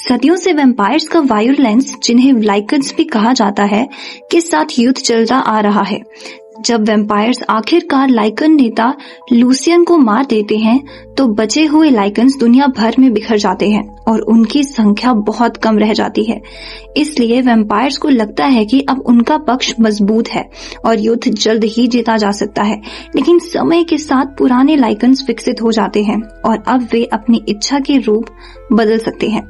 सदियों से वैम्पायर्स का वायलेंस, जिन्हें लाइकेंस भी कहा जाता है, के साथ युद्ध चलता आ रहा है। जब वैम्पायर्स आखिरकार लाइकन नेता लूसियन को मार देते हैं तो बचे हुए लाइकन्स दुनिया भर में बिखर जाते हैं और उनकी संख्या बहुत कम रह जाती है। इसलिए वैम्पायर्स को लगता है कि अब उनका पक्ष मजबूत है और युद्ध जल्द ही जीता जा सकता है। लेकिन समय के साथ पुराने लाइकन्स विकसित हो जाते हैं और अब वे अपनी इच्छा के रूप बदल सकते हैं,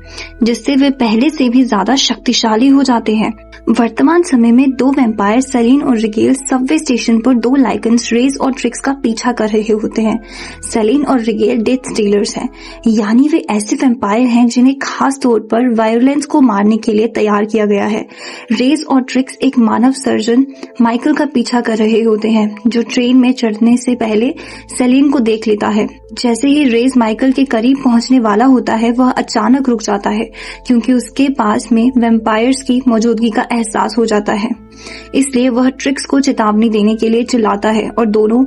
जिससे वे पहले से भी ज्यादा शक्तिशाली हो जाते हैं। वर्तमान समय में दो वैम्पायर सेलिन और रिगेल सबवे स्टेशन पर दो लाइकन्स रेज और ट्रिक्स का पीछा कर रहे होते हैं। सेलिन और रिगेल डेथ स्टीलर्स हैं, यानी वे ऐसे वैम्पायर हैं जिन्हें खास तौर पर वायलेंस को मारने के लिए तैयार किया गया है। रेज और ट्रिक्स एक मानव सर्जन माइकल का पीछा कर रहे होते हैं, जो ट्रेन में चढ़ने से पहले सेलिन को देख लेता है। जैसे ही रेज माइकल के करीब पहुंचने वाला होता है, वह अचानक रुक जाता है क्योंकि उसके पास में वैम्पायर्स की मौजूदगी का एहसास हो जाता है। इसलिए वह ट्रिक्स को चेतावनी देने के लिए चिल्लाता है और दोनों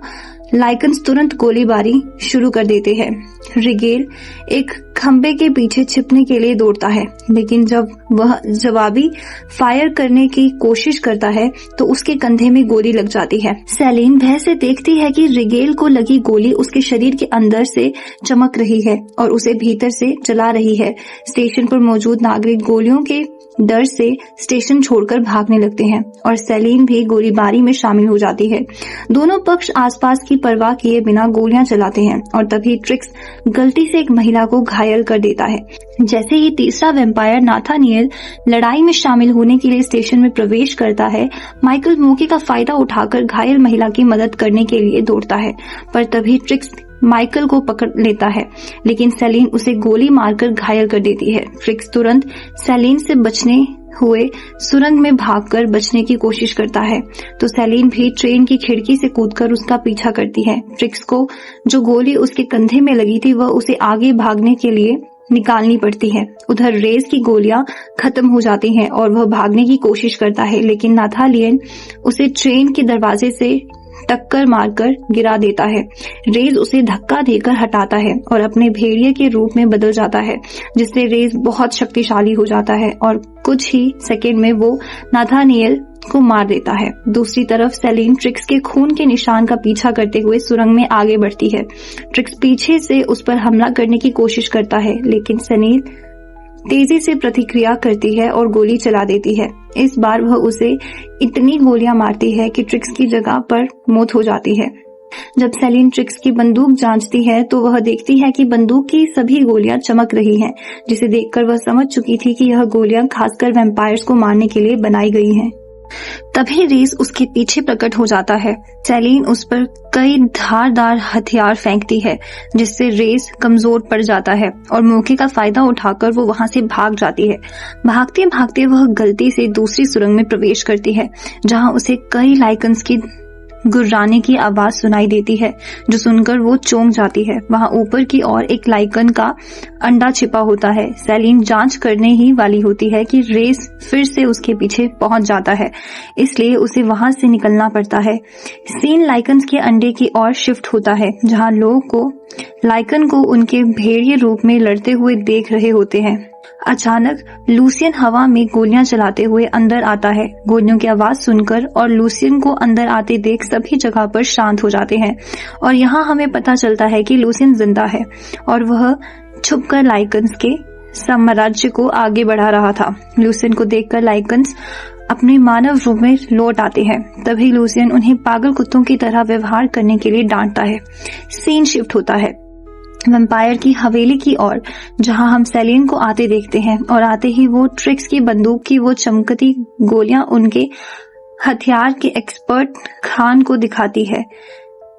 लाइकन्स तुरंत गोलीबारी शुरू कर देते हैं। रिगेल एक खंबे के पीछे छिपने के लिए दौड़ता है, लेकिन जब वह जवाबी फायर करने की कोशिश करता है तो उसके कंधे में गोली लग जाती है। सेलिन भय से देखती है कि रिगेल को लगी गोली उसके शरीर के अंदर से चमक रही है और उसे भीतर से जला रही है। स्टेशन पर मौजूद नागरिक गोलियों के डर से स्टेशन छोड़कर भागने लगते हैं और सेलिन भी गोलीबारी में शामिल हो जाती है। दोनों पक्ष आसपास की परवाह किए बिना गोलियां चलाते हैं और तभी ट्रिक्स गलती से एक महिला को घायल कर देता है। जैसे ही तीसरा वैम्पायर नाथानिएल लड़ाई में शामिल होने के लिए स्टेशन में प्रवेश करता है, माइकल मौके का फायदा उठाकर घायल महिला की मदद करने के लिए दौड़ता है, पर तभी ट्रिक्स माइकल को पकड़ लेता है, लेकिन सेलिन उसे गोली मारकर घायल कर देती है। ट्रिक्स तुरंत सेलिन से बचने हुए सुरंग में भागकर बचने की कोशिश करता है, तो सेलिन भी ट्रेन की खिड़की से कूदकर उसका पीछा करती है। ट्रिक्स को जो गोली उसके कंधे में लगी थी, वह उसे आगे भागने के लिए निकालनी पड़ती है। उधर रेस की गोलियां खत्म हो जाती हैं और वह भागने की कोशिश करता है, लेकिन नाथानिएल उसे ट्रेन के दरवाजे से टक्कर मारकर गिरा देता है। रेज उसे धक्का देकर हटाता है और अपने भेड़िए के रूप में बदल जाता है, जिससे रेज बहुत शक्तिशाली हो जाता है और कुछ ही सेकंड में वो नाथानिएल को मार देता है। दूसरी तरफ सेलिन ट्रिक्स के खून के निशान का पीछा करते हुए सुरंग में आगे बढ़ती है। ट्रिक्स पीछे से उस पर हमला करने की कोशिश करता है, लेकिन सेलिन तेजी से प्रतिक्रिया करती है और गोली चला देती है। इस बार वह उसे इतनी गोलियां मारती है कि ट्रिक्स की जगह पर मौत हो जाती है। जब सेलिन ट्रिक्स की बंदूक जांचती है तो वह देखती है कि बंदूक की सभी गोलियां चमक रही हैं, जिसे देखकर वह समझ चुकी थी कि यह गोलियां खासकर वैम्पायर्स को मारने के लिए बनाई गई हैं। तभी रेस उसके पीछे प्रकट हो जाता है। सेलिन उस पर कई धारदार हथियार फेंकती है, जिससे रेस कमजोर पड़ जाता है और मौके का फायदा उठाकर वो वहां से भाग जाती है। भागते भागते वह गलती से दूसरी सुरंग में प्रवेश करती है, जहां उसे कई लाइकन्स की गुर्राने की आवाज सुनाई देती है, जो सुनकर वो चौंक जाती है। वहां ऊपर की ओर एक लाइकन का अंडा छिपा होता है। सेलिन जांच करने ही वाली होती है कि रेस फिर से उसके पीछे पहुंच जाता है, इसलिए उसे वहां से निकलना पड़ता है। सीन लाइकन्स के अंडे की ओर शिफ्ट होता है, जहां लोग लाइकन को उनके भेड़िए रूप में लड़ते हुए देख रहे होते हैं। अचानक लूसियन हवा में गोलियां चलाते हुए अंदर आता है। गोलियों की आवाज सुनकर और लूसियन को अंदर आते देख सभी जगह पर शांत हो जाते हैं और यहाँ हमें पता चलता है कि लूसियन जिंदा है और वह छुपकर लाइकन्स के साम्राज्य को आगे बढ़ा रहा था। लूसियन को देखकर लाइकन्स अपने मानव रूप में लौट आते हैं। तभी लूसियन उन्हें पागल कुत्तों की तरह व्यवहार करने के लिए डांटता है। सीन शिफ्ट होता है वैम्पायर की हवेली की ओर, जहां हम सेलिन को आते देखते हैं और आते ही वो ट्रिक्स की बंदूक की वो चमकती गोलियां उनके हथियार के एक्सपर्ट खान को दिखाती है।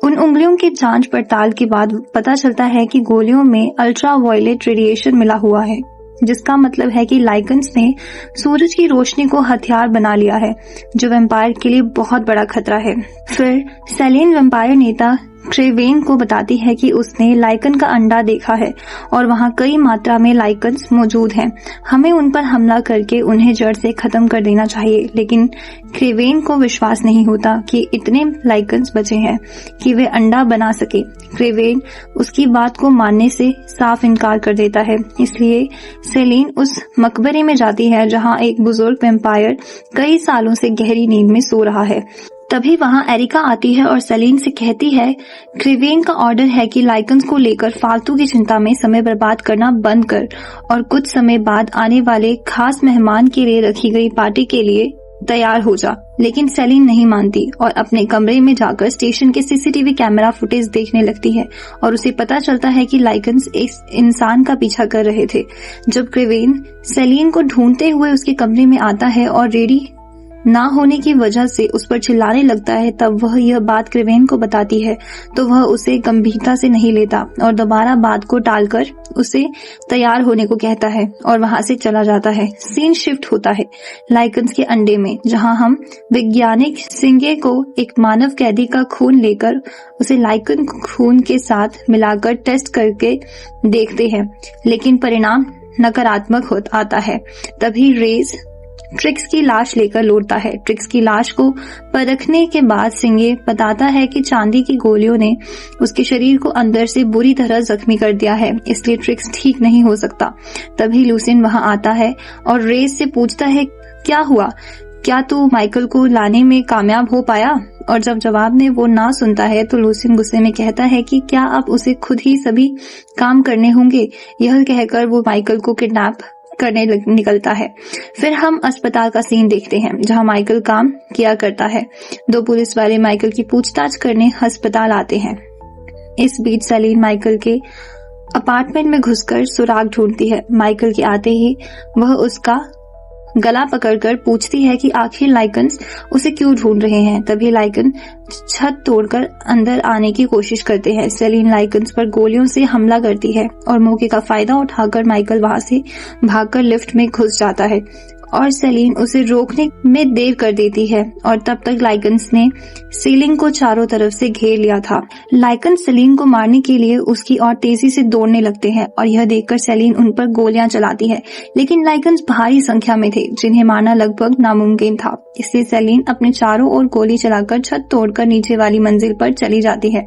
उन उंगलियों की जांच पड़ताल के बाद पता चलता है कि गोलियों में अल्ट्रा वायलेट रेडिएशन मिला हुआ है, जिसका मतलब है कि लाइकन्स ने सूरज की रोशनी को हथियार बना लिया है, जो वैम्पायर के लिए बहुत बड़ा खतरा है। फिर सेलिन वैम्पायर नेता क्रेवेन को बताती है कि उसने लाइकन का अंडा देखा है और वहाँ कई मात्रा में लाइकन्स मौजूद हैं। हमें उन पर हमला करके उन्हें जड़ से खत्म कर देना चाहिए। लेकिन क्रेवेन को विश्वास नहीं होता कि इतने लाइकन्स बचे हैं कि वे अंडा बना सके। क्रेवेन उसकी बात को मानने से साफ इनकार कर देता है। इसलिए सेलिन उस मकबरे में जाती है जहाँ एक बुजुर्ग वैम्पायर कई सालों से गहरी नींद में सो रहा है। तभी वहां एरिका आती है और सेलिन से कहती है, क्रेवेन का ऑर्डर है कि लाइकन्स को लेकर फालतू की चिंता में समय बर्बाद करना बंद कर और कुछ समय बाद आने वाले खास मेहमान के लिए रखी गई पार्टी के लिए तैयार हो जा। लेकिन सेलिन नहीं मानती और अपने कमरे में जाकर स्टेशन के सीसीटीवी कैमरा फुटेज देखने लगती है और उसे पता चलता है कि लाइकन्स एक इंसान का पीछा कर रहे थे। जब क्रेवेन सेलिन को ढूंढते हुए उसके कमरे में आता है और रेडी ना होने की वजह से उस पर चिल्लाने लगता है, तब वह यह बात क्रेवेन को बताती है तो वह उसे गंभीरता से नहीं लेता और दोबारा बात को टालकर उसे तैयार होने को कहता है और वहां से चला जाता है। सीन शिफ्ट होता है लाइकन्स के अंडे में, जहां हम वैज्ञानिक सिंगे को एक मानव कैदी का खून लेकर उसे लाइकन खून के साथ मिलाकर टेस्ट करके देखते हैं, लेकिन परिणाम नकारात्मक आता है। तभी रेस ट्रिक्स की लाश लेकर लौटता है। ट्रिक्स की लाश को परखने के बाद सिंगे बताता है कि चांदी की गोलियों ने उसके शरीर को अंदर से बुरी तरह जख्मी कर दिया है, इसलिए ट्रिक्स ठीक नहीं हो सकता। तभी लूसियन वहां आता है और रेस से पूछता है, क्या हुआ, क्या तू माइकल को लाने में कामयाब हो पाया? और जब जवाब में वो ना सुनता है तो लूसियन गुस्से में कहता है कि क्या अब उसे खुद ही सभी काम करने होंगे। यह कहकर वो माइकल को किडनैप करने निकलता है। फिर हम अस्पताल का सीन देखते हैं जहां माइकल काम किया करता है। 2 पुलिस वाले माइकल की पूछताछ करने अस्पताल आते हैं। इस बीच सेलिन माइकल के अपार्टमेंट में घुसकर सुराग ढूंढती है। माइकल के आते ही वह उसका गला पकड़कर पूछती है कि आखिर लाइकन्स उसे क्यों ढूंढ रहे हैं। तभी लाइकन छत तोड़कर अंदर आने की कोशिश करते हैं। सेलिन लाइकन्स पर गोलियों से हमला करती है और मौके का फायदा उठाकर माइकल वहां से भागकर लिफ्ट में घुस जाता है और सेलिन उसे रोकने में देर कर देती है और तब तक लाइकन्स ने सीलिंग को चारों तरफ से घेर लिया था। लाइकन सेलिन को मारने के लिए उसकी और तेजी से दौड़ने लगते हैं और यह देखकर सेलिन उन पर गोलियां चलाती है, लेकिन लाइकन्स भारी संख्या में थे जिन्हें मारना लगभग नामुमकिन था। इसलिए सेलिन अपने चारों ओर गोली चलाकर छत तोड़कर नीचे वाली मंजिल पर चली जाती है।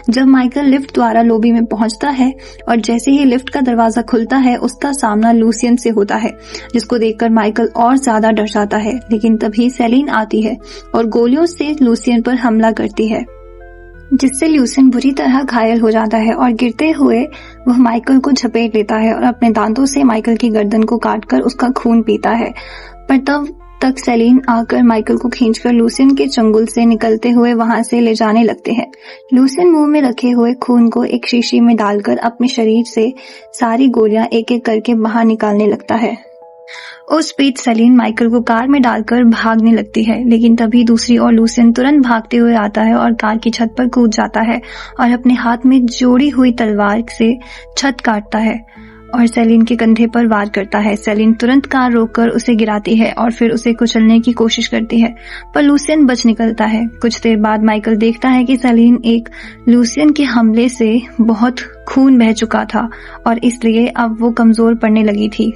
जब माइकल लिफ्ट द्वारा लॉबी में पहुंचता है और जैसे ही लिफ्ट का दरवाजा खुलता है उसका सामना लूसियन से होता है, जिसको देखकर माइकल और ज्यादा डर जाता है। लेकिन तभी सेलिन आती है और गोलियों से लूसियन पर हमला करती है, जिससे लूसियन बुरी तरह घायल हो जाता है और गिरते हुए वह माइकल को झपेट लेता है और अपने दांतों से माइकल की गर्दन को काटकर उसका खून पीता है। पर तब तक सेलिन आकर माइकल को खींचकर लूसियन के चंगुल से निकलते हुए वहां से ले जाने लगते हैं। लूसियन मुंह में रखे हुए खून को एक शीशी में डालकर अपने शरीर से सारी गोलियां एक एक करके बाहर निकालने लगता है। उस बीच सेलिन माइकल को कार में डालकर भागने लगती है, लेकिन तभी दूसरी ओर लूसियन तुरंत भागते हुए आता है और कार की छत पर कूद जाता है और अपने हाथ में जोड़ी हुई तलवार से छत काटता है और सेलिन के कंधे पर वार करता है। सेलिन तुरंत कार रोककर उसे गिराती है और फिर उसे कुचलने की कोशिश करती है, पर लूसियन बच निकलता है। कुछ देर बाद माइकल देखता है कि सेलिन एक लूसियन के हमले से बहुत खून बह चुका था और इसलिए अब वो कमजोर पड़ने लगी थी।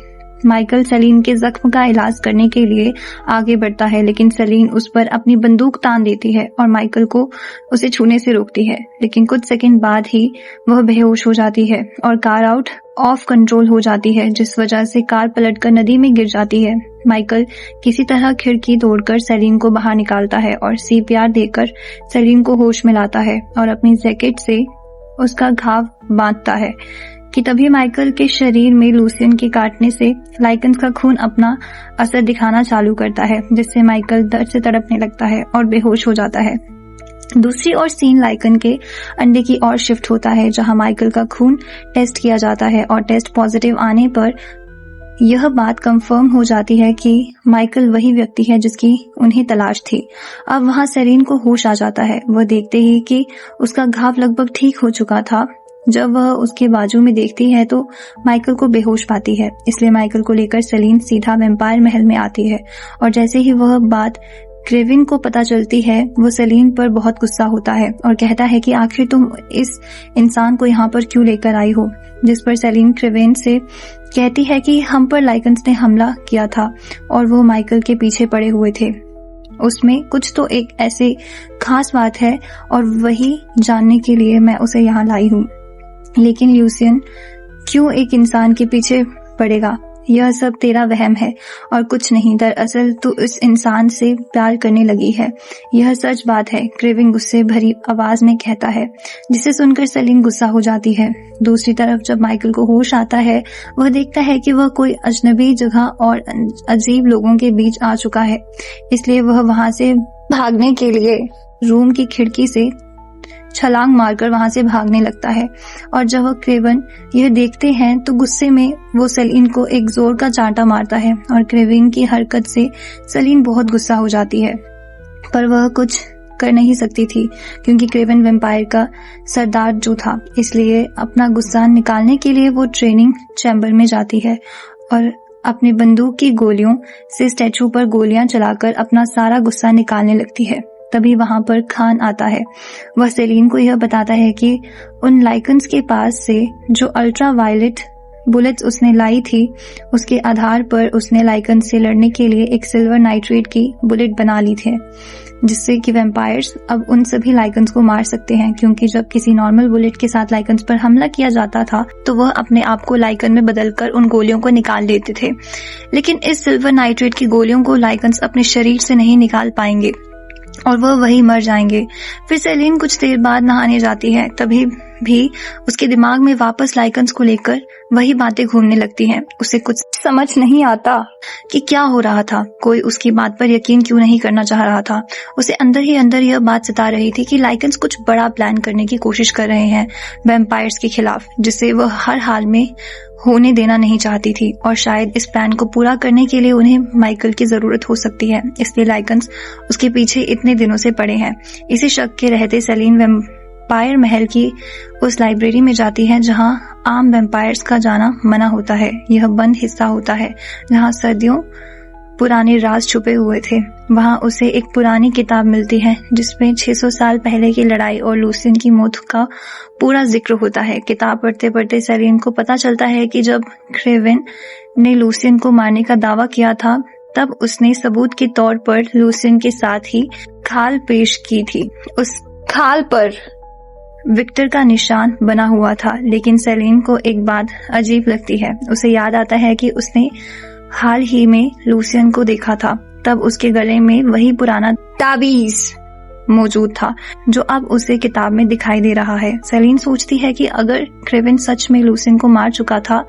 माइकल सेलिन के जख्म का इलाज करने के लिए आगे बढ़ता है, लेकिन सेलिन उस पर अपनी बंदूक तान देती है और माइकल को उसे छूने से रोकती है। लेकिन कुछ सेकंड बाद ही वह बेहोश हो जाती है और कार आउट ऑफ कंट्रोल हो जाती है, जिस वजह से कार पलटकर नदी में गिर जाती है। माइकल किसी तरह खिड़की तोड़कर सेलिन को बाहर निकालता है और CPR देकर सेलिन को होश में लाता है और अपनी जैकेट से उसका घाव बांधता है कि तभी माइकल के शरीर में लूसियन के काटने से लाइकन्स का खून अपना असर दिखाना चालू करता है, जिससे माइकल दर्द से तड़पने लगता है और बेहोश हो जाता है। दूसरी ओर सीन लाइकन के अंडे की ओर शिफ्ट होता है, जहां माइकल का खून टेस्ट किया जाता है और टेस्ट पॉजिटिव आने पर यह बात कंफर्म हो जाती है कि माइकल वही व्यक्ति है जिसकी उन्हें तलाश थी। अब वहां सेलिन को होश आ जाता है। वह देखते ही कि उसका घाव लगभग ठीक हो चुका था। जब वह उसके बाजू में देखती है तो माइकल को बेहोश पाती है, इसलिए माइकल को लेकर सेलिन सीधा वैम्पायर महल में आती है और जैसे ही वह बात क्रेविन को पता चलती है वो सेलिन पर बहुत गुस्सा होता है और कहता है कि आखिर तुम इस इंसान को यहाँ पर क्यों लेकर आई हो, जिस पर सेलिन क्रेविन से कहती है कि हम पर लाइकन्स ने हमला किया था और वो माइकल के पीछे पड़े हुए थे। उसमें कुछ तो एक ऐसी खास बात है और वही जानने के लिए मैं उसे यहाँ लाई हूँ। लेकिन ल्यूसियन क्यों एक इंसान के पीछे पड़ेगा? यह सब तेरा वहम है और कुछ नहीं। दरअसल तू इस इंसान से प्यार करने लगी है, यह सच बात है, क्रेविन गुस्से भरी आवाज में कहता है, जिसे सुनकर सेलिन गुस्सा हो जाती है। दूसरी तरफ जब माइकल को होश आता है, वह देखता है कि वह कोई अजनबी जगह और अजीब लोगों के बीच आ चुका है। इसलिए वह वहां से भागने के लिए रूम की खिड़की से छलांग मारकर वहां से भागने लगता है। और जब वह क्रेविन यह देखते हैं तो गुस्से में वो सेलिन को एक जोर का चांटा मारता है और क्रेविन की हरकत से सेलिन बहुत गुस्सा हो जाती है, पर वह कुछ कर नहीं सकती थी क्योंकि क्रेविन वैम्पायर का सरदार जो था। इसलिए अपना गुस्सा निकालने के लिए वो ट्रेनिंग चैम्बर में जाती है और अपनी बंदूक की गोलियों से स्टैचू पर गोलियां चलाकर अपना सारा गुस्सा निकालने लगती है। तभी वहां पर खान आता है। वह सेलिन को यह बताता है कि उन लाइकन्स के पास से जो अल्ट्रा वायलेट बुलेट्स उसने लाई थी, उसके आधार पर उसने लाइकन से लड़ने के लिए एक सिल्वर नाइट्रेट की बुलेट बना ली थी, जिससे कि वैम्पायर्स अब उन सभी लाइकन्स को मार सकते हैं। क्योंकि जब किसी नॉर्मल बुलेट के साथ लाइकन्स पर हमला किया जाता था तो वह अपने आप को लाइकन में बदलकर उन गोलियों को निकाल देते थे, लेकिन इस सिल्वर नाइट्रेट की गोलियों को लाइकन्स अपने शरीर से नहीं निकाल पाएंगे और वह वही मर जाएंगे। फिर सेलिन कुछ देर बाद नहाने जाती है, तभी भी उसके दिमाग में वापस लाइकन्स को लेकर वही बातें घूमने लगती हैं। उसे कुछ समझ नहीं आता कि क्या हो रहा था, कोई उसकी बात पर यकीन क्यों नहीं करना चाह रहा था। उसे अंदर ही अंदर यह बात सता रही थी कि लाइकन्स कुछ बड़ा प्लान करने की कोशिश कर रहे हैं वैम्पायर्स के खिलाफ, जिसे वह हर हाल में होने देना नहीं चाहती थी। और शायद इस प्लान को पूरा करने के लिए उन्हें माइकल की जरूरत हो सकती है, इसलिए लाइकन्स उसके पीछे इतने दिनों से पड़े हैं। इसी शक के रहते सेलिन वैम्पायर महल की उस लाइब्रेरी में जाती है जहां आम वैम्पायर्स का जाना मना होता है। यह बंद हिस्सा होता है जहां सदियों पुराने राज छुपे हुए थे। वहां उसे एक पुरानी किताब मिलती है जिसमें 600 साल पहले की लड़ाई और लूसियन की मौत का पूरा जिक्र होता है। किताब पढ़ते पढ़ते सेलिन को पता चलता है कि जब क्रेविन ने लूसियन को मारने का दावा किया था तब उसने सबूत के तौर पर लूसियन के साथ ही खाल पेश की थी। उस खाल पर विक्टर का निशान बना हुआ था, लेकिन सेलिन को एक बात अजीब लगती है। उसे याद आता है कि उसने हाल ही में लूसियन को देखा था, तब उसके गले में वही पुराना ताबीज मौजूद था जो अब उसे किताब में दिखाई दे रहा है। सेलिन सोचती है कि अगर क्रेविन सच में लूसियन को मार चुका था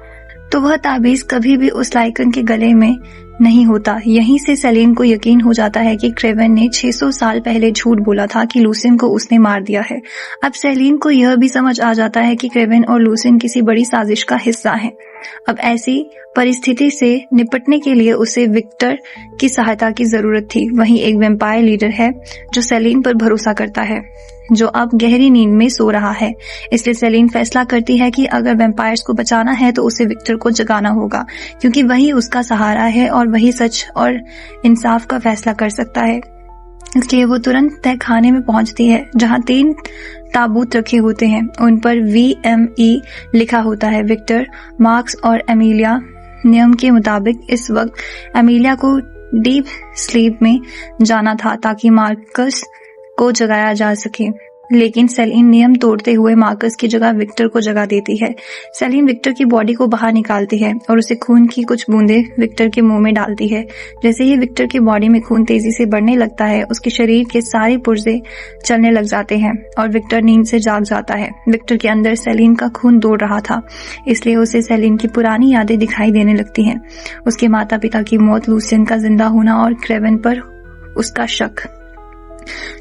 तो वह ताबीज कभी भी उस लाइकन के गले में नहीं होता। यहीं से सेलिन को यकीन हो जाता है कि क्रेविन ने 600 साल पहले झूठ बोला था कि लूसियन को उसने मार दिया है। अब सेलिन को यह भी समझ आ जाता है कि क्रेविन और लूसियन किसी बड़ी साजिश का हिस्सा हैं। अब ऐसी परिस्थिति से निपटने के लिए उसे विक्टर की सहायता की जरूरत थी। वहीं एक वैम्पायर लीडर है जो सेलिन पर भरोसा करता है, जो अब गहरी नींद में सो रहा है। इसलिए सेलिन फैसला करती है कि अगर वैम्पायर्स को बचाना है तो उसे विक्टर को जगाना होगा, क्योंकि वही उसका सहारा है और वही सच और इंसाफ का फैसला कर सकता है। इसलिए वो तुरंत तहखाने में पहुंचती है जहां 3 ताबूत रखे होते हैं। उन पर VME लिखा होता है। विक्टर, मार्क्स और एमिलिया। नियम के मुताबिक इस वक्त एमिलिया को डीप स्लीप में जाना था ताकि मार्कस को जगाया जा सके, लेकिन सेलिन नियम तोड़ते हुए मार्कस की जगह विक्टर को जगा देती है। सेलिन विक्टर की बॉडी को बाहर निकालती है और उसे खून की कुछ बूंदें विक्टर के मुंह में डालती है। जैसे ही विक्टर की बॉडी में खून तेजी से बढ़ने लगता है, उसके शरीर के सारे पुर्जे चलने लग जाते हैं और विक्टर नींद से जाग जाता है। विक्टर के अंदर सेलिन का खून दौड़ रहा था, इसलिए उसे सेलिन की पुरानी यादें दिखाई देने लगती हैं। उसके माता पिता की मौत, लूसियन का जिंदा होना और क्रेविन पर उसका शक।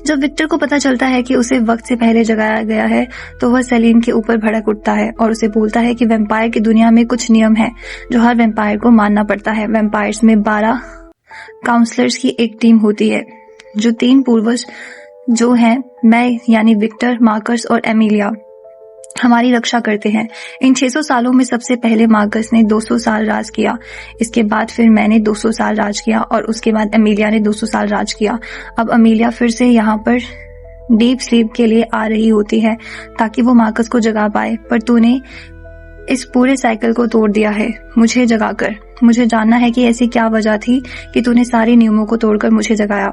जब विक्टर को पता चलता है कि उसे वक्त से पहले जगाया गया है तो वह सेलिन के ऊपर भड़क उठता है और उसे बोलता है कि वैम्पायर की दुनिया में कुछ नियम हैं जो हर वैम्पायर को मानना पड़ता है। वैम्पायर्स में 12 काउंसलर्स की एक टीम होती है, जो 3 पूर्वज जो हैं मैं यानी विक्टर, मार्कस और एमिलिया। हमारी रक्षा करते हैं। इन 600 सालों में सबसे पहले मार्कस ने 200 साल राज किया, इसके बाद फिर मैंने 200 साल राज किया और उसके बाद अमेलिया ने 200 साल राज किया। अब अमेलिया फिर से यहाँ पर डीप स्लीप के लिए आ रही होती है ताकि वो मार्कस को जगा पाए, पर तूने इस पूरे साइकिल को तोड़ दिया है मुझे जगाकर। मुझे जानना है कि ऐसी क्या वजह थी कि तूने सारे नियमों को तोड़कर मुझे जगाया।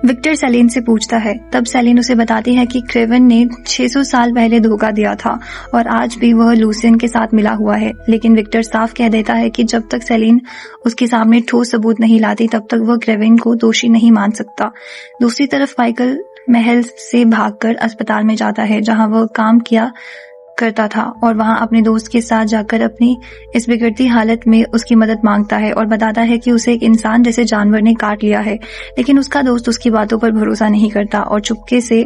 विक्टर सेलिन से पूछता है। तब सेलिन उसे बताती है कि क्रेवन ने 600 साल पहले धोखा दिया था और आज भी वह लूसियन के साथ मिला हुआ है। लेकिन विक्टर साफ कह देता है कि जब तक सेलिन उसके सामने ठोस सबूत नहीं लाती तब तक वह क्रेवन को दोषी नहीं मान सकता। दूसरी तरफ माइकल महल से भागकर अस्पताल में जाता है जहां वह काम किया करता था और वहां अपने दोस्त के साथ जाकर अपनी इस बिगड़ती हालत में उसकी मदद मांगता है और बताता है कि उसे एक इंसान जैसे जानवर ने काट लिया है। लेकिन उसका दोस्त उसकी बातों पर भरोसा नहीं करता और चुपके से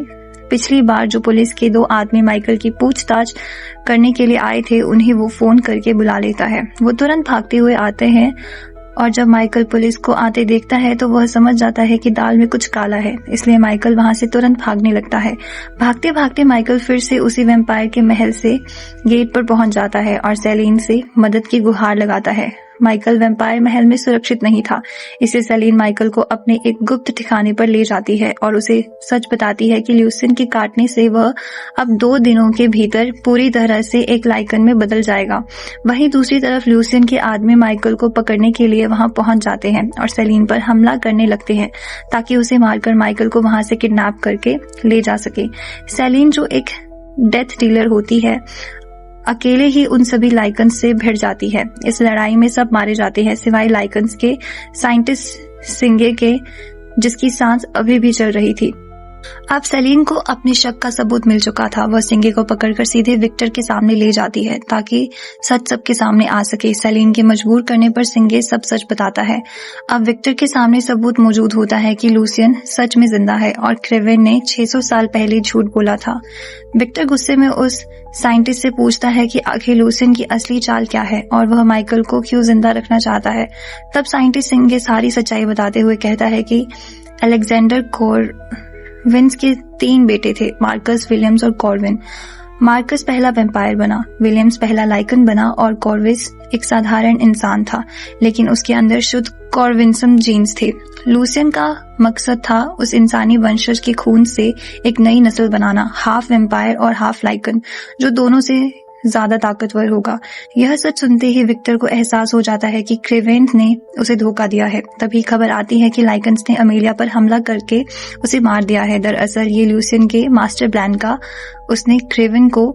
पिछली बार जो पुलिस के 2 आदमी माइकल की पूछताछ करने के लिए आए थे उन्हें वो फोन करके बुला लेता है। वो तुरंत भागते हुए आते हैं और जब माइकल पुलिस को आते देखता है तो वह समझ जाता है कि दाल में कुछ काला है, इसलिए माइकल वहां से तुरंत भागने लगता है। भागते भागते माइकल फिर से उसी वैम्पायर के महल से गेट पर पहुंच जाता है और सेलिन से मदद की गुहार लगाता है। माइकल वैम्पायर महल में सुरक्षित नहीं था, इससे सेलिन माइकल को अपने एक गुप्त ठिकाने पर ले जाती है और उसे सच बताती है कि ल्यूसियन के काटने से वह अब 2 दिनों के भीतर पूरी तरह से एक लाइकन में बदल जाएगा। वहीं दूसरी तरफ ल्यूसियन के आदमी माइकल को पकड़ने के लिए वहां पहुंच जाते हैं और सेलिन पर हमला करने लगते हैं ताकि उसे मारकर माइकल को वहां से किडनैप करके ले जा सके। सेलिन जो एक डेथ डीलर होती है अकेले ही उन सभी लाइकन्स से भिड़ जाती है। इस लड़ाई में सब मारे जाते हैं सिवाय लाइकन्स के साइंटिस्ट सिंगे के, जिसकी सांस अभी भी चल रही थी। अब सेलिन को अपने शक का सबूत मिल चुका था। वह सिंगे को पकड़कर सीधे विक्टर के सामने ले जाती है ताकि सच सबके सामने आ सके। सेलिन के मजबूर करने पर सिंगे सब सच बताता है। अब विक्टर के सामने सबूत मौजूद होता है कि लूसियन सच में जिंदा है और क्रेवन ने 600 साल पहले झूठ बोला था। विक्टर गुस्से में उस साइंटिस्ट से पूछता है कि आखिर लूसियन की असली चाल क्या है और वह माइकल को क्यों जिंदा रखना चाहता है। तब साइंटिस्ट सिंगे सारी सच्चाई बताते हुए कहता है कि अलेक्जेंडर कॉर्विन्स के 3 बेटे थे, मार्कस, विलियम्स और कॉर्विन। मार्कस पहला वैम्पायर बना, विलियम्स पहला लाइकन बना और कॉर्विस एक साधारण इंसान था, लेकिन उसके अंदर शुद्ध कॉर्विन्सम जीन्स थे। लूसियन का मकसद था उस इंसानी वंशज के खून से एक नई नस्ल बनाना, हाफ वैम्पायर और हाफ लाइकन, जो दोनों से ज्यादा ताकतवर होगा। यह सच सुनते ही विक्टर को एहसास हो जाता है कि क्रेवन ने उसे धोखा दिया है। तभी खबर आती है कि लाइकन्स ने अमेलिया पर हमला करके उसे मार दिया है। दरअसल ये लूसियन के मास्टर प्लान का उसने क्रेवन को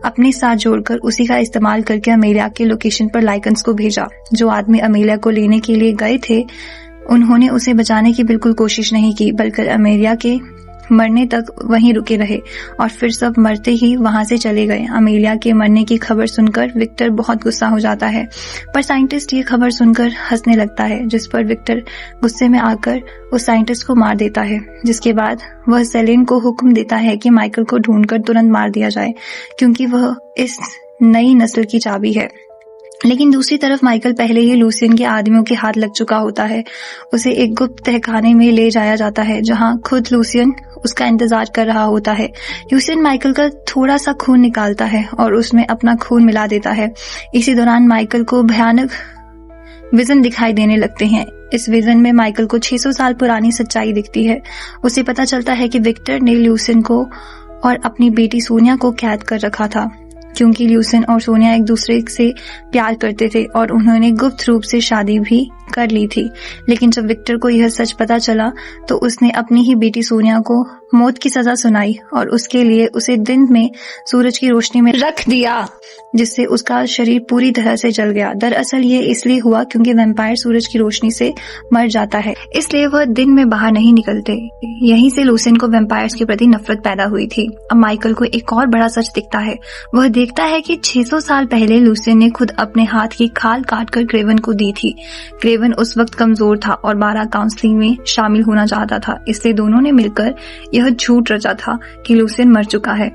अपने साथ जोड़कर उसी का इस्तेमाल करके अमेलिया के लोकेशन पर लाइकन्स को भेजा। जो आदमी अमेलिया को लेने के लिए गए थे उन्होंने उसे बचाने की बिल्कुल कोशिश नहीं की, बल्कि अमेलिया के मरने तक वहीं रुके रहे और फिर सब मरते ही वहां से चले गए। अमेलिया के मरने की खबर सुनकर विक्टर बहुत गुस्सा हो जाता है, पर साइंटिस्ट ये खबर सुनकर हंसने लगता है, जिस पर विक्टर गुस्से में आकर उस साइंटिस्ट को मार देता है। जिसके बाद वह सेलिन को हुक्म देता है कि माइकल को ढूंढकर तुरंत मार दिया जाए, क्योंकि वह इस नई नस्ल की चाबी है। लेकिन दूसरी तरफ माइकल पहले ही लूसियन के आदमियों के हाथ लग चुका होता है। उसे एक गुप्त तहखाने में ले जाया जाता है जहां खुद लूसियन उसका इंतजार कर रहा होता है। लूसियन माइकल का थोड़ा सा खून निकालता है और उसमें अपना खून मिला देता है। इसी दौरान माइकल को भयानक विजन दिखाई देने लगते हैं। इस विजन में माइकल को 600 साल पुरानी सच्चाई दिखती है। उसे पता चलता है कि विक्टर ने लूसियन को और अपनी बेटी सोनिया को कैद कर रखा था, क्योंकि लूसियन और सोनिया एक दूसरे से प्यार करते थे और उन्होंने गुप्त रूप से शादी भी कर ली थी। लेकिन जब विक्टर को यह सच पता चला तो उसने अपनी ही बेटी सोनिया को मौत की सजा सुनाई और उसके लिए उसे दिन में सूरज की रोशनी में रख दिया, जिससे उसका शरीर पूरी तरह से जल गया। दरअसल ये इसलिए हुआ क्योंकि वैम्पायर सूरज की रोशनी से मर जाता है, इसलिए वह दिन में बाहर नहीं निकलते। यहीं से लूसियन को वैम्पायर्स के प्रति नफरत पैदा हुई थी। अब माइकल को एक और बड़ा सच दिखता है। वह देखता है कि 600 साल पहले लूसियन ने खुद अपने हाथ की खाल काटकर क्रेवन को दी थी। क्रेवन उस वक्त कमजोर था और 12 काउंसलिंग में शामिल होना चाहता था, इसलिए दोनों ने मिलकर यह झूठ रचा था कि लूसियन मर चुका है।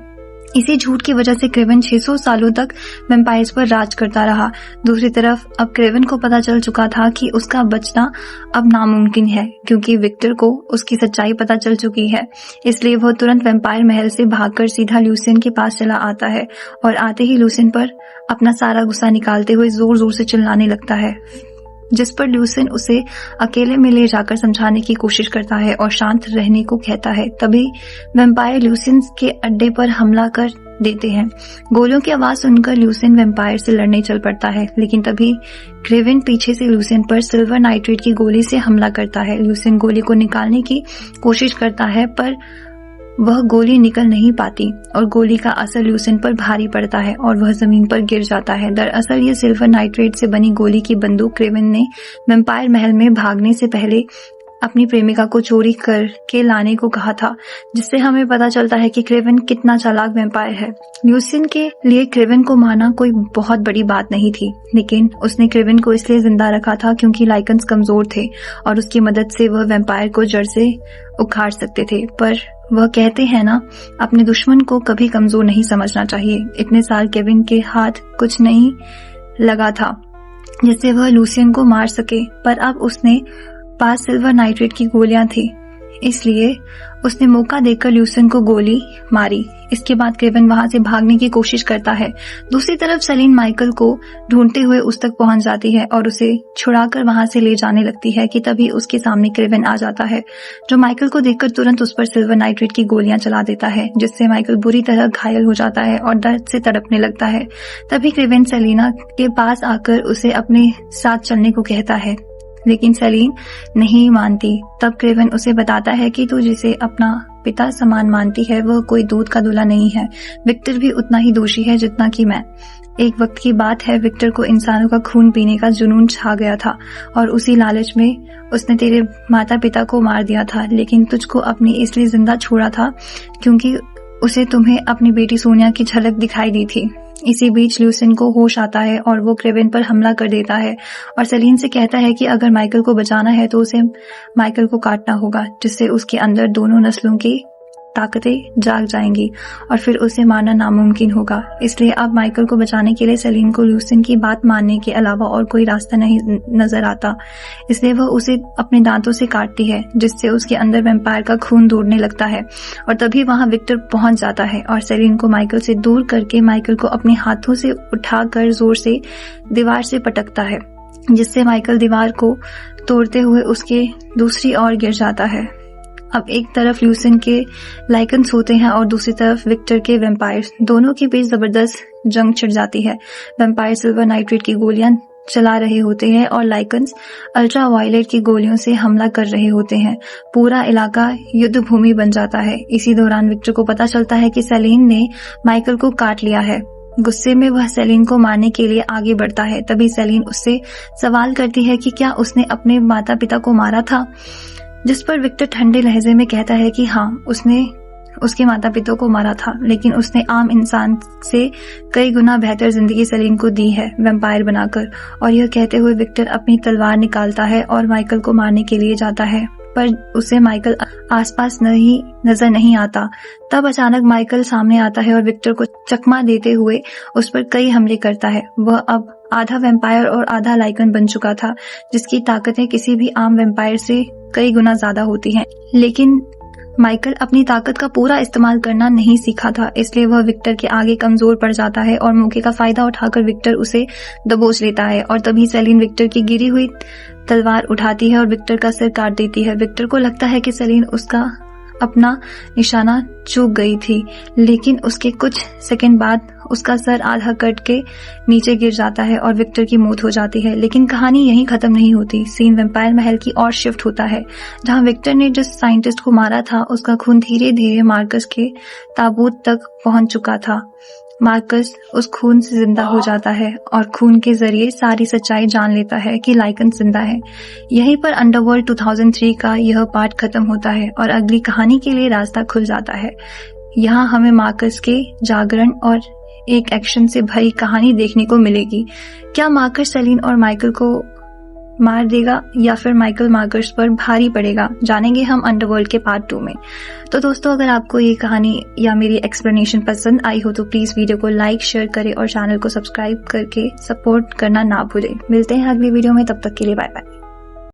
इसी झूठ की वजह से क्रेवन 600 सालों तक वैम्पायर्स पर राज करता रहा। दूसरी तरफ अब क्रेवन को पता चल चुका था कि उसका बचना अब नामुमकिन है, क्योंकि विक्टर को उसकी सच्चाई पता चल चुकी है। इसलिए वह तुरंत वैम्पायर महल से भागकर सीधा ल्यूसियन के पास चला आता है और आते ही ल्यूसियन पर अपना सारा गुस्सा निकालते हुए जोर जोर से चिल्लाने लगता है, जिस पर ल्यूसियन उसे अकेले में ले जाकर समझाने की कोशिश करता है और शांत रहने को कहता है। तभी वैम्पायर ल्यूसियन के अड्डे पर हमला कर देते हैं। गोलियों की आवाज सुनकर ल्यूसियन वैम्पायर से लड़ने चल पड़ता है, लेकिन तभी क्रेवन पीछे से ल्यूसियन पर सिल्वर नाइट्रेट की गोली से हमला करता है। ल्यूसियन गोली को निकालने की कोशिश करता है, पर वह गोली निकल नहीं पाती और गोली का असर ल्यूसियन पर भारी पड़ता है और वह जमीन पर गिर जाता है। दरअसल ये सिल्वर नाइट्रेट से बनी गोली की बंदूक क्रेवन ने वैम्पायर महल में भागने से पहले अपनी प्रेमिका को चोरी करके लाने को कहा था, जिससे हमें पता चलता है कि क्रेवन कितना चालाक वैम्पायर है। ल्यूसियन के लिए क्रेवन को मारना कोई बहुत बड़ी बात नहीं थी, लेकिन उसने क्रेवन को इसलिए जिंदा रखा था क्योंकि लाइकन्स कमजोर थे और उसकी मदद से वह वैम्पायर को जड़ से उखाड़ सकते थे। पर वह कहते हैं ना, अपने दुश्मन को कभी कमजोर नहीं समझना चाहिए। इतने साल केविन के हाथ कुछ नहीं लगा था जिससे वह ल्यूसियन को मार सके, पर अब उसने पास सिल्वर नाइट्रेट की गोलियां थी, इसलिए उसने मौका देकर ल्यूसियन को गोली मारी। इसके बाद क्रेवन वहां से भागने की कोशिश करता है। दूसरी तरफ सेलिन माइकल को ढूंढते हुए उस तक पहुंच जाती है और उसे छुड़ाकर वहां से ले जाने लगती है कि तभी उसके सामने क्रेवन आ जाता है, जो माइकल को देखकर तुरंत उस पर सिल्वर नाइट्रेट की गोलियां चला देता है, जिससे माइकल बुरी तरह घायल हो जाता है और दर्द से तड़पने लगता है। तभी क्रेवन सेलिना के पास आकर उसे अपने साथ चलने को कहता है, लेकिन सेलिन नहीं मानती। तब क्रेवन उसे बताता है कि तू जिसे अपना पिता समान मानती है वह कोई दूध का दूल्हा नहीं है। विक्टर भी उतना ही दोषी है जितना कि मैं। एक वक्त की बात है, विक्टर को इंसानों का खून पीने का जुनून छा गया था और उसी लालच में उसने तेरे माता पिता को मार दिया था, लेकिन तुझको अपनी इसलिए जिंदा छोड़ा था क्योंकि उसे तुम्हें अपनी बेटी सोनिया की झलक दिखाई दी थी। इसी बीच ल्यूसियन को होश आता है और वो क्रेवन पर हमला कर देता है और सेलिन से कहता है कि अगर माइकल को बचाना है तो उसे माइकल को काटना होगा, जिससे उसके अंदर दोनों नस्लों की ताकतें जाग जाएंगी और फिर उसे मारना नामुमकिन होगा। इसलिए अब माइकल को बचाने के लिए सेलिन को ल्यूसियन की बात मानने के अलावा और कोई रास्ता नहीं नजर आता, इसलिए वह उसे अपने दांतों से काटती है, जिससे उसके अंदर वैम्पायर का खून दौड़ने लगता है। और तभी वहां विक्टर पहुंच जाता है और सेलिन को माइकल से दूर करके माइकल को अपने हाथों से उठाकर जोर से दीवार से पटकता है, जिससे माइकल दीवार को तोड़ते हुए उसके दूसरी ओर गिर जाता है। अब एक तरफ ल्यूसियन के लाइकन्स होते हैं और दूसरी तरफ विक्टर के वैम्पायर्स। दोनों के बीच जबरदस्त जंग छिड़ जाती है। वैम्पायर सिल्वर नाइट्रेट की गोलियां चला रहे होते हैं और लाइकन्स अल्ट्रा वायलेट की गोलियों से हमला कर रहे होते हैं। पूरा इलाका युद्ध भूमि बन जाता है। इसी दौरान विक्टर को पता चलता है कि सेलिन ने माइकल को काट लिया है। गुस्से में वह सेलिन को मारने के लिए आगे बढ़ता है। तभी सेलिन उससे सवाल करती है कि क्या उसने अपने माता पिता को मारा था, जिस पर विक्टर ठंडे लहजे में कहता है कि हाँ, उसने उसके माता पिता को मारा था, लेकिन उसने आम इंसान से कई गुना बेहतर जिंदगी सेलिन को दी है वैम्पायर बनाकर। और यह कहते हुए विक्टर अपनी तलवार निकालता है और माइकल को मारने के लिए जाता है, पर उसे माइकल आसपास नजर नहीं आता। तब अचानक माइकल सामने आता है और विक्टर को चकमा देते हुए उस पर कई हमले करता है। वह अब आधा वैम्पायर और आधा लाइकन बन चुका था, जिसकी ताकतें किसी भी आम वैम्पायर से कई गुना ज्यादा होती हैं। लेकिन माइकल अपनी ताकत का पूरा इस्तेमाल करना नहीं सीखा था, इसलिए वह विक्टर के आगे कमजोर पड़ जाता है और मौके का फायदा उठाकर विक्टर उसे दबोच लेता है। और तभी सेलिन विक्टर की गिरी हुई तलवार उठाती है और विक्टर का सिर काट देती है। विक्टर को लगता है कि सेलिन उसका अपना निशाना चूक गई थी, लेकिन उसके कुछ सेकंड बाद उसका सर आधा कट के नीचे गिर जाता है और विक्टर की मौत हो जाती है। लेकिन कहानी यहीं खत्म नहीं होती। सीन वैम्पायर महल की ओर शिफ्ट होता है, जहां विक्टर ने जिस साइंटिस्ट को मारा था उसका खून धीरे धीरे मार्कस के ताबूत तक पहुंच चुका था। मार्कस उस खून से जिंदा हो जाता है और खून के जरिए सारी सच्चाई जान लेता है कि लाइकन जिंदा है। यहीं पर अंडरवर्ल्ड 2003 का यह पार्ट खत्म होता है और अगली कहानी के लिए रास्ता खुल जाता है। यहाँ हमें मार्कस के जागरण और एक एक्शन से भरी कहानी देखने को मिलेगी। क्या मार्कस सेलिन और माइकल को मार देगा या फिर माइकल मार्कस पर भारी पड़ेगा, जानेंगे हम अंडरवर्ल्ड के पार्ट 2 में। तो दोस्तों, अगर आपको ये कहानी या मेरी एक्सप्लेनेशन पसंद आई हो तो प्लीज वीडियो को लाइक शेयर करें और चैनल को सब्सक्राइब करके सपोर्ट करना ना भूलें। मिलते हैं अगली वीडियो में, तब तक के लिए बाय बाय।